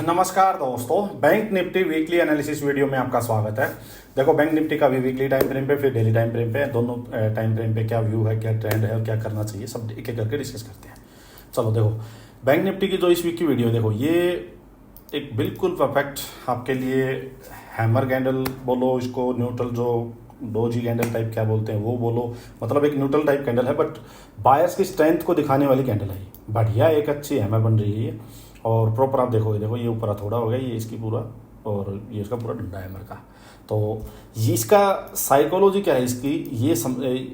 नमस्कार दोस्तों, bank Nifty weekly analysis video में आपका स्वागत है। देखो, बैंक निफ्टी का भी वीकली टाइम फ्रेम पे फिर डेली टाइम फ्रेम पे दोनों टाइम फ्रेम पे क्या व्यू है, क्या ट्रेंड है और क्या करना चाहिए, सब एक एक करके डिस्कस करते हैं। चलो देखो, बैंक निफ्टी की जो इस वीक की वीडियो देखो, ये एक बिल्कुल परफेक्ट आपके लिए हैमर कैंडल बोलो, इसको न्यूट्रल जो डोजी कैंडल टाइप क्या बोलते हैं वो बोलो, मतलब एक न्यूट्रल टाइप कैंडल है, बट बायर्स की स्ट्रेंथ को दिखाने वाली कैंडल है। बढ़िया एक अच्छी हैमर बन रही है और प्रॉपर आप देखोगे, देखो ये ऊपर थोड़ा हो गया, ये इसकी पूरा और ये इसका पूरा डंडा हैमर का। तो ये इसका साइकोलॉजी क्या है इसकी, ये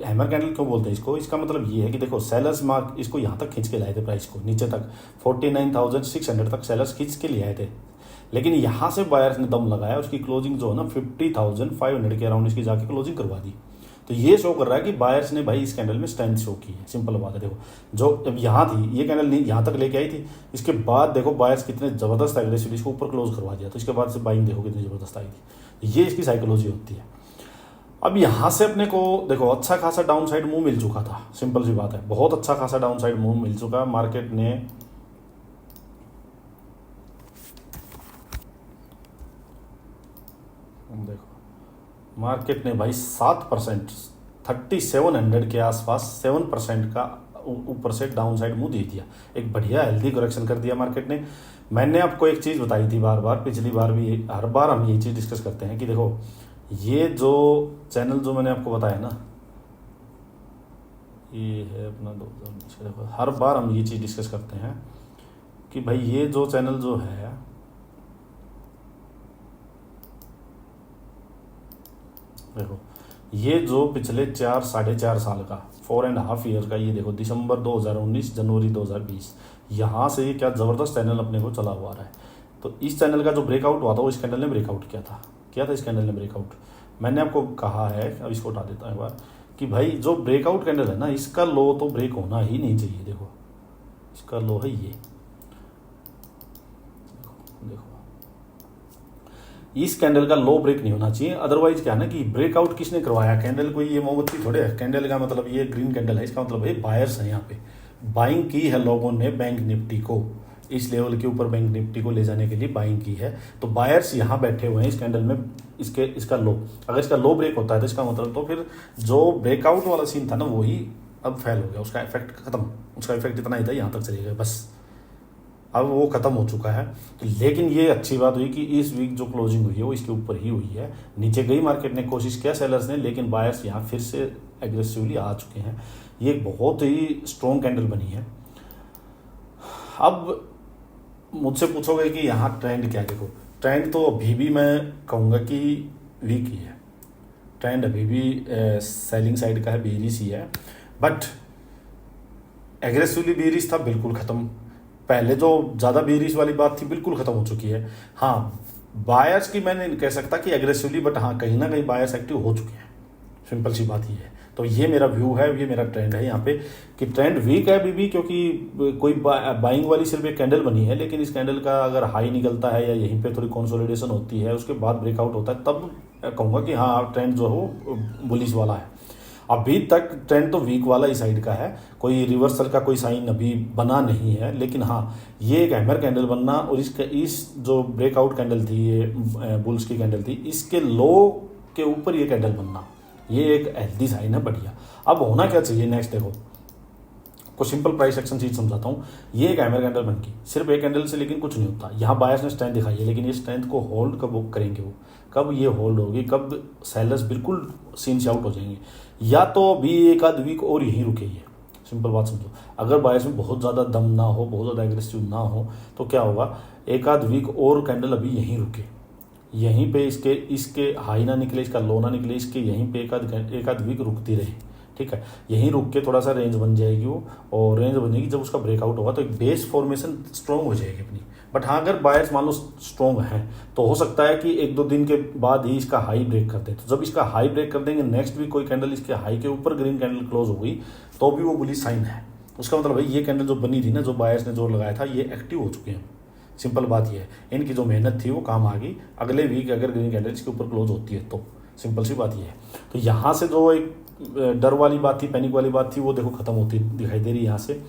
हैमर कैंडल क्यों बोलते हैं इसको, इसका मतलब ये है कि देखो सेलर्स मार्क इसको यहाँ तक खींच के लाए थे, प्राइस को नीचे तक 49,600 तक सेलर्स खींच के लिए आए थे, लेकिन यहाँ से बायर्स ने दम लगाया, उसकी क्लोजिंग जो है ना 50,500 के अराउंड इसकी जाके क्लोजिंग करवा दी। तो ये शो कर रहा है कि बायर्स ने भाई इस कैंडल में स्ट्रेंथ शो की है। सिंपल बात है। देखो, जो अब यहाँ थी ये कैंडल नहीं यहाँ तक लेके आई थी, इसके बाद देखो बायर्स कितने जबरदस्त एग्रेसिव इसको ऊपर क्लोज करवा दिया, तो इसके बाद से बाइंग देखो कितनी जबरदस्त आई थी। ये इसकी साइकोलॉजी होती है। अब यहाँ से अपने को देखो अच्छा खासा डाउन साइड मूव मिल चुका था, सिंपल सी बात है, बहुत अच्छा खासा डाउन साइड मूव मिल चुका है। मार्केट ने देखो, मार्केट ने भाई 7% 3700 के आसपास 7% का ऊपर से डाउन साइड मूव दे दिया, एक बढ़िया हेल्दी करेक्शन कर दिया मार्केट ने। मैंने आपको एक चीज़ बताई थी बार बार, पिछली बार भी, हर बार हम ये चीज़ डिस्कस करते हैं कि देखो ये जो चैनल जो मैंने आपको बताया ना, ये है अपना 2019। देखो हर बार हम ये चीज़ डिस्कस करते हैं कि भाई ये जो चैनल जो है, देखो ये जो पिछले 4-4.5 साल का 4.5 ईयर का, ये देखो दिसंबर 2019 जनवरी 2020, यहाँ से ये क्या ज़बरदस्त चैनल अपने को चला हुआ रहा है। तो इस चैनल का जो ब्रेकआउट हुआ था वो इस कैंडल ने ब्रेकआउट किया था इस कैंडल ने ब्रेकआउट। मैंने आपको कहा है, अब इसको उठा देता हूँ एक बार, कि भाई जो ब्रेकआउट कैंडल है ना, इसका लो तो ब्रेक होना ही नहीं चाहिए। देखो इसका लो है ये, देखो इस कैंडल का लो ब्रेक नहीं होना चाहिए। अदरवाइज क्या है ना कि ब्रेकआउट किसने करवाया, कैंडल कोई ये मोमबत्ती थोड़े है। कैंडल का मतलब ये ग्रीन कैंडल है, इसका मतलब है बायर्स है, यहाँ पे बाइंग की है लोगों ने बैंक निफ्टी को, इस लेवल के ऊपर बैंक निफ्टी को ले जाने के लिए बाइंग की है। तो बायर्स यहाँ बैठे हुए हैं इस कैंडल में, इसका लो, अगर इसका लो ब्रेक होता है तो इसका मतलब तो फिर जो ब्रेकआउट वाला सीन था ना वही अब फेल हो गया, उसका इफेक्ट खत्म, उसका इफेक्ट इतना ही था, यहाँ तक चले गए बस, अब वो खत्म हो चुका है। तो लेकिन ये अच्छी बात हुई कि इस वीक जो क्लोजिंग हुई है वो इसके ऊपर ही हुई है। नीचे गई मार्केट ने, कोशिश किया सेलर्स ने, लेकिन बायर्स यहाँ फिर से एग्रेसिवली आ चुके हैं। ये एक बहुत ही स्ट्रॉन्ग कैंडल बनी है। अब मुझसे पूछोगे कि यहाँ ट्रेंड क्या है, देखो ट्रेंड तो अभी भी मैं कहूँगा कि वीक ही है, ट्रेंड अभी भी सेलिंग साइड का है, बेरिश ही है, बट एग्रेसिवली बेरिश था बिल्कुल ख़त्म। पहले जो ज़्यादा बेरिश वाली बात थी बिल्कुल ख़त्म हो चुकी है। हाँ, बायर्स की मैं नहीं कह सकता कि एग्रेसिवली, बट हाँ कहीं ना कहीं बायर्स एक्टिव हो चुके हैं, सिंपल सी बात ये है। तो ये मेरा व्यू है, ये मेरा ट्रेंड है यहाँ पे कि ट्रेंड वीक है अभी भी, क्योंकि कोई बाइंग वाली सिर्फ एक कैंडल बनी है, लेकिन इस कैंडल का अगर हाई निकलता है या यहीं पे थोड़ी कंसोलिडेशन होती है, उसके बाद ब्रेकआउट होता है, तब कहूँगा कि हाँ ट्रेंड जो है वो बुलिश वाला है। अभी तक ट्रेंड तो वीक वाला ही साइड का है, कोई रिवर्सल का कोई साइन अभी बना नहीं है, लेकिन हाँ ये एक हैमर कैंडल बनना और इस जो ब्रेकआउट कैंडल थी, ये बुल्स की कैंडल थी, इसके लो के ऊपर ये कैंडल बनना, ये एक हेल्दी साइन है, बढ़िया। अब होना क्या चाहिए नेक्स्ट, देखो को सिंपल प्राइस एक्शन चीज समझाता हूँ। ये एक हैमर कैंडल बन गई, सिर्फ एक कैंडल से लेकिन कुछ नहीं होता। यहाँ बायर्स ने स्ट्रेंथ दिखाई है, लेकिन ये स्ट्रेंथ को होल्ड कब करेंगे, वो कब ये होल्ड होगी, कब सेलर्स बिल्कुल सीन से आउट हो जाएंगे, या तो अभी एक आध वीक और यहीं रुके। ये सिंपल बात समझो, अगर बायर्स में बहुत ज़्यादा दम ना हो, बहुत ज़्यादा एग्रेसिव ना हो, तो क्या होगा, एक आध वीक और कैंडल अभी यहीं रुके, यहीं पे इसके हाई ना निकले, इसका लो ना निकले, इसके यहीं पे एक आध वीक रुकती रहे, ठीक है, यहीं रुक के थोड़ा सा रेंज बन जाएगी वो, और रेंज बनेगी जब उसका ब्रेकआउट होगा तो एक बेस फॉर्मेशन स्ट्रॉन्ग हो जाएगी अपनी। बट हाँ अगर बायर्स मान लो स्ट्रॉन्ग है तो हो सकता है कि 1-2 दिन के बाद ही इसका हाई ब्रेक कर दे। तो जब इसका हाई ब्रेक कर देंगे, नेक्स्ट वीक कोई कैंडल इसके हाई के ऊपर ग्रीन कैंडल क्लोज हो गई, तो भी वो बुलिश साइन है। उसका मतलब भाई ये कैंडल जो बनी थी ना, जो बायर्स ने जोर लगाया था, ये एक्टिव हो चुके हैं। सिंपल बात ये है, इनकी जो मेहनत थी वो काम आ गई। अगले वीक अगर ग्रीन कैंडल इसके ऊपर क्लोज होती है तो सिंपल सी बात ये है। तो यहाँ से जो एक डर वाली बात थी, पैनिक वाली बात थी, वो देखो खत्म होती दिखाई दे रही है यहाँ से।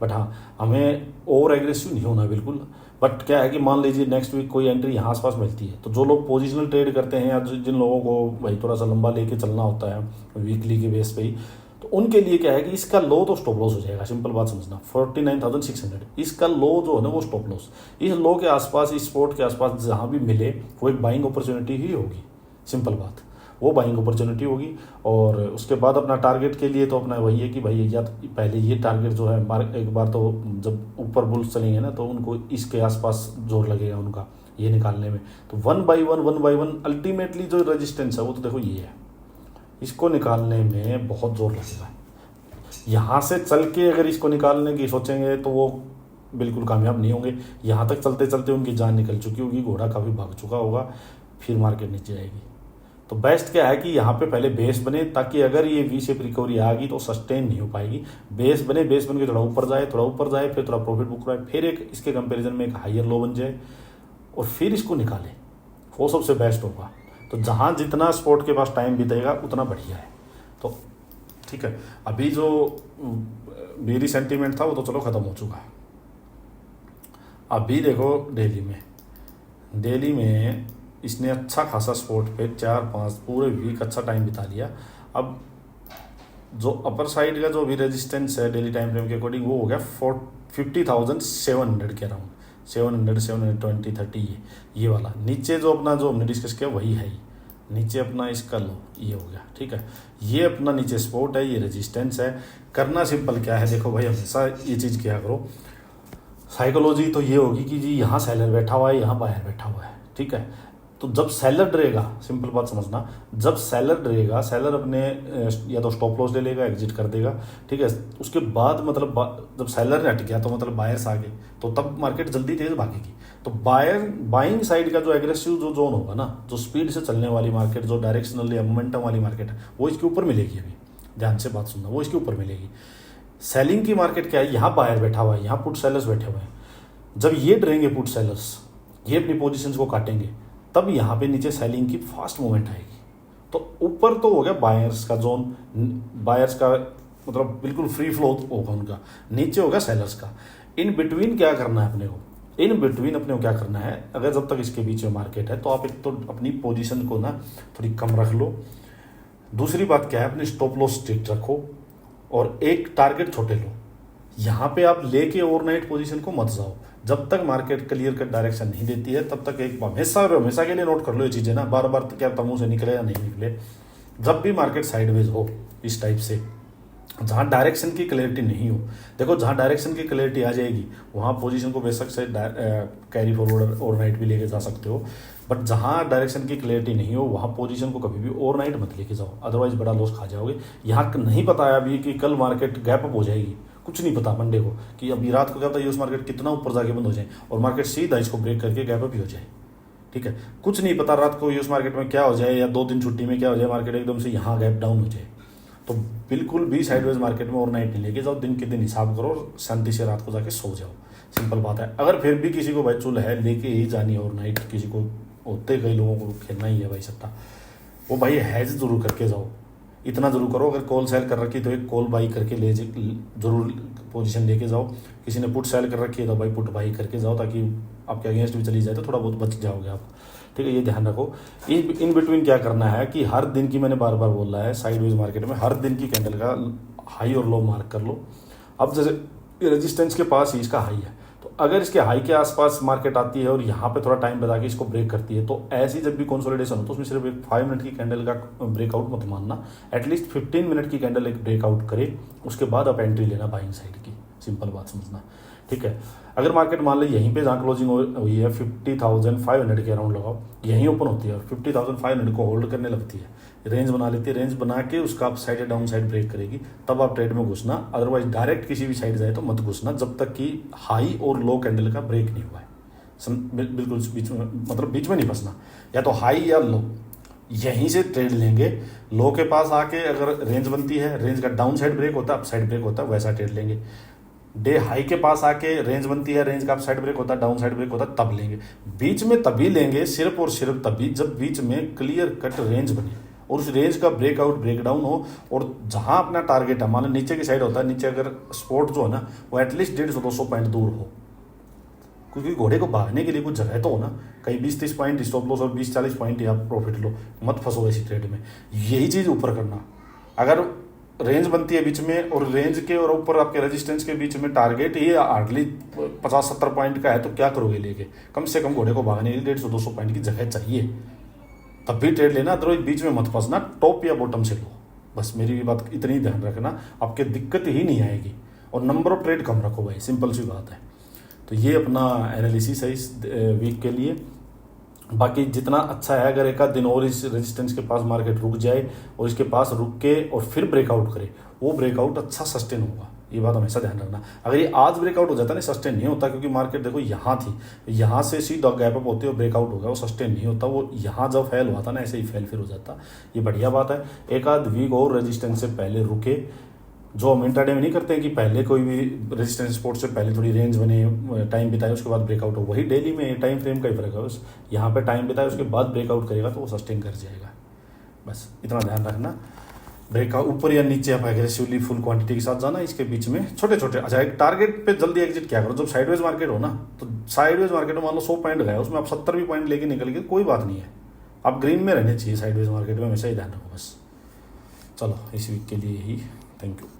बट हाँ, हमें ओवर एग्रेसिव नहीं होना बिल्कुल। बट क्या है कि मान लीजिए नेक्स्ट वीक कोई एंट्री यहाँ आसपास मिलती है, तो जो लोग पोजिशनल ट्रेड करते हैं या जिन लोगों को भाई थोड़ा सा लंबा लेके चलना होता है वीकली के बेस पे ही, तो उनके लिए क्या है कि इसका लो तो स्टॉप लॉस हो जाएगा। सिंपल बात समझना, 49,600 इसका लो जो है ना वो स्टॉप लॉस। इस लो के आसपास, इस स्पोर्ट के आसपास जहाँ भी मिले वो एक बाइंग अपॉर्चुनिटी ही होगी। सिंपल बात, वो बाइंग अपॉर्चुनिटी होगी। और उसके बाद अपना टारगेट के लिए तो अपना वही है कि भाई या तो पहले ये टारगेट जो है एक बार तो जब ऊपर बुल्स चलेंगे ना तो उनको इसके आसपास जोर लगेगा उनका ये निकालने में। तो वन बाय वन अल्टीमेटली जो रेजिस्टेंस है वो तो देखो ये है, इसको निकालने में बहुत जोर लगेगा। यहाँ से चल के अगर इसको निकालने की सोचेंगे तो वो बिल्कुल कामयाब नहीं होंगे। यहाँ तक चलते चलते उनकी जान निकल चुकी होगी, घोड़ा काफ़ी भाग चुका होगा, फिर मार्केट नीचे आएगी। तो बेस्ट क्या है कि यहाँ पे पहले बेस बने, ताकि अगर ये वी शेप रिकवरी आ गई तो सस्टेन नहीं हो पाएगी। बेस बने, बेस बन के थोड़ा ऊपर जाए, फिर थोड़ा प्रॉफिट बुक कराए, फिर एक इसके कंपैरिजन में एक हायर लो बन जाए और फिर इसको निकाले, वो सबसे बेस्ट होगा। तो जहाँ जितना स्पोर्ट के पास टाइम बीतेगा उतना बढ़िया है। तो ठीक है, अभी जो मेरी सेंटीमेंट था वो तो चलो ख़त्म हो चुका है। अभी देखो दिल्ली में इसने अच्छा खासा स्पोर्ट पे 4-5 पूरे वीक अच्छा टाइम बिता लिया। अब जो अपर साइड का जो भी रेजिस्टेंस है डेली टाइम फ्रेम के अकॉर्डिंग वो हो गया 50,700 के अराउंड, 720, 30 ये वाला। नीचे जो अपना जो हमने डिस्कस किया वही है, नीचे अपना इसका लो ये हो गया। ठीक है, ये अपना नीचे सपोर्ट है, ये रेजिस्टेंस है। करना सिंपल क्या है, देखो भाई हमेशा ये चीज़ किया करो। साइकोलॉजी तो ये होगी कि जी यहाँ सेलर बैठा हुआ है, यहाँ बायर बैठा हुआ है। ठीक है, तो जब सेलर डरेगा, सिंपल बात समझना, जब सेलर डरेगा, सेलर अपने या तो स्टॉप लॉस ले लेगा, एग्जिट कर देगा। ठीक है, उसके बाद मतलब जब सेलर ने हट गया तो मतलब बायर्स आ गए, तो तब मार्केट जल्दी तेज भागेगी। तो बाइंग साइड का जो एग्रेसिव जो जोन होगा ना, जो स्पीड से चलने वाली मार्केट, जो डायरेक्शनल या मोमेंटम वाली मार्केट है, वो इसके ऊपर मिलेगी। अभी ध्यान से बात सुनना, वो इसके ऊपर मिलेगी। सेलिंग की मार्केट क्या है, यहाँ बायर बैठा हुआ है, यहाँ पुट सेलर्स बैठे हुए हैं। जब ये डरेंगे पुट सेलर्स, ये अपनी पोजीशंस को काटेंगे, तब यहाँ पे नीचे सेलिंग की फास्ट मूवमेंट आएगी। तो ऊपर तो हो गया बायर्स का जोन, बायर्स का मतलब बिल्कुल फ्री फ्लो होगा उनका, नीचे होगा सेलर्स का। इन बिटवीन क्या करना है अपने को, क्या करना है, अगर जब तक इसके बीच में मार्केट है तो आप एक तो अपनी पोजीशन को ना थोड़ी कम रख लो। दूसरी बात क्या है, अपनी स्टॉप लॉस स्ट्रिक्ट रखो और एक टारगेट छोटे लो। यहाँ पे आप लेके ओवरनाइट पोजीशन को मत जाओ। जब तक मार्केट क्लियर कट डायरेक्शन नहीं देती है तब तक एक हमेशा के लिए नोट कर लो ये चीज़ें ना, बार बार तो क्या तमू से निकले या नहीं निकले। जब भी मार्केट साइडवेज हो इस टाइप से, जहाँ डायरेक्शन की क्लैरिटी नहीं हो, देखो जहाँ डायरेक्शन की क्लैरिटी आ जाएगी वहाँ पोजीशन को बेशक से कैरी फॉरवर्ड ओवरनाइट भी लेके जा सकते हो। बट जहाँ डायरेक्शन की क्लैरिटी नहीं हो वहाँ पोजीशन को कभी भी ओवरनाइट मत लेके जाओ, अदरवाइज बड़ा लॉस खा जाओगे। यहाँ नहीं पता है अभी कि कल मार्केट गैप अप हो जाएगी, कुछ नहीं पता मंडे को कि अभी रात को क्या पता यूएस मार्केट कितना ऊपर जाके बंद हो जाए और मार्केट सीधा इसको ब्रेक करके गैप अप भी हो जाए। ठीक है, कुछ नहीं पता रात को यूएस मार्केट में क्या हो जाए या 2 दिन छुट्टी में क्या हो जाए, मार्केट एकदम से यहाँ गैप डाउन हो जाए। तो बिल्कुल भी साइडवेज मार्केट में ओवरनाइट नहीं लेके जाओ, दिन के दिन हिसाब करो, शांति से रात को जाके सो जाओ। सिंपल बात है। अगर फिर भी किसी को भाई चुल है लेके ही जानी है ओवरनाइट, किसी को होते कई लोगों को खेलना ही है भाई सट्टा, वो भाई हैज जरूर करके जाओ। इतना जरूर करो, अगर कॉल सेल कर रखी तो एक कॉल बाई करके ले जरूर पोजीशन लेके जाओ। किसी ने पुट सेल कर रखी है तो भाई पुट बाई करके जाओ, ताकि आपके अगेंस्ट भी चली जाए तो थोड़ा बहुत बच जाओगे आप। ठीक है, ये ध्यान रखो। इन बिटवीन क्या करना है कि हर दिन की, मैंने बार बार बोल रहा है, साइडवेज मार्केट में हर दिन की कैंडल का हाई और लो मार्क कर लो। अब जैसे रेजिस्टेंस के पास ही इसका हाई है, तो अगर इसके हाई के आसपास मार्केट आती है और यहाँ पे थोड़ा टाइम बता के इसको ब्रेक करती है, तो ऐसी जब भी कंसोलिडेशन हो तो उसमें सिर्फ एक 5 मिनट की कैंडल का ब्रेकआउट मत मानना, एटलीस्ट 15 मिनट की कैंडल एक ब्रेकआउट करे, उसके बाद आप एंट्री लेना बाइंग साइड की। सिंपल बात समझना। ठीक है, अगर मार्केट मान लो यहीं पे जहाँ क्लोजिंग हुई है 50,500 के अराउंड लगाओ, यहीं ओपन होती है और 50,500 को होल्ड करने लगती है, रेंज बना लेती है, रेंज बना के उसका अप साइड या डाउन साइड ब्रेक करेगी, तब आप ट्रेड में घुसना। अदरवाइज डायरेक्ट किसी भी साइड जाए तो मत घुसना जब तक कि हाई और लो कैंडल का ब्रेक नहीं हुआ है। बिल्कुल बीच में, मतलब बीच में नहीं फंसना, या तो हाई या लो, यहीं से ट्रेड लेंगे। लो के पास आके अगर रेंज बनती है, रेंज का डाउन साइड ब्रेक होता है, अप साइड ब्रेक होता है, वैसा ट्रेड लेंगे। डे हाई के पास आके रेंज बनती है, रेंज का अप साइड ब्रेक होता है, डाउन साइड ब्रेक होता है, तब लेंगे। बीच में तभी लेंगे सिर्फ और सिर्फ तभी जब बीच में क्लियर कट रेंज बने और उस रेंज का ब्रेकआउट ब्रेकडाउन हो, और जहां अपना टारगेट है, मान लो नीचे की साइड होता है, नीचे अगर स्पॉट जो है ना वो एटलीस्ट 150-200 पॉइंट दूर हो, क्योंकि घोड़े को भागने के लिए कुछ जगह तो हो ना, कहीं 20-30 पॉइंट स्टॉप लॉस और 20-40 पॉइंट या प्रॉफिट लो, मत फंसो ऐसी ट्रेड में। यही चीज़ ऊपर करना, अगर रेंज बनती है बीच में और रेंज के और ऊपर आपके रेजिस्टेंस के बीच में टारगेट ये हार्डली 50-70 पॉइंट का है, तो क्या करोगे लेके? कम से कम घोड़े को भागने के लिए 150-200 पॉइंट की जगह चाहिए, तब भी ट्रेड लेना, अदरवाइज बीच में मत फंसना, टॉप या बॉटम से लो। बस मेरी भी बात इतनी ध्यान रखना, आपके दिक्कत ही नहीं आएगी। और नंबर ऑफ ट्रेड कम रखो भाई, सिंपल सी बात है। तो ये अपना एनालिसिस है इस वीक के लिए। बाकी जितना अच्छा है, अगर एक आध दिन और इस रेजिस्टेंस के पास मार्केट रुक जाए और इसके पास रुक के और फिर ब्रेकआउट करे, वो ब्रेकआउट अच्छा सस्टेन होगा, ये बात हमेशा ध्यान रखना। अगर ये आज ब्रेकआउट हो जाता है ना, सस्टेन नहीं होता, क्योंकि मार्केट देखो यहाँ थी, यहाँ से सीधा गैप अप होते हुए ब्रेकआउट हो गया, वो सस्टेन नहीं होता, वो यहाँ जब फेल हुआ था ना ऐसे ही फेल फिर हो जाता। ये बढ़िया बात है, एक आध वीक और रेजिस्टेंस से पहले रुके, जो हम इंट्राडे में नहीं करते हैं कि पहले कोई भी रेजिस्टेंस सपोर्ट से पहले थोड़ी रेंज बने, टाइम बिताए, उसके बाद ब्रेकआउट हो, वही डेली में टाइम फ्रेम का ही फर्क है बस। यहाँ पे टाइम बिताए उसके बाद ब्रेकआउट करेगा तो वो सस्टेन कर जाएगा, बस इतना ध्यान रखना। ब्रेकआउट ऊपर या नीचे आप एग्रेसिवली फुल क्वांटिटी के साथ जाना, इसके बीच में छोटे छोटे, अच्छा एक टारगेट पे जल्दी एग्जिट क्या करो, जब साइडवेज मार्केट हो ना, तो साइडवेज मार्केट में मान लो 100 पॉइंट गया, उसमें आप 70 भी पॉइंट लेके निकल गए, कोई बात नहीं है, आप ग्रीन में रहने चाहिए साइडवेज मार्केट में, हमेशा ही ध्यान रखो बस। चलो इस वीक के लिए यही, थैंक यू।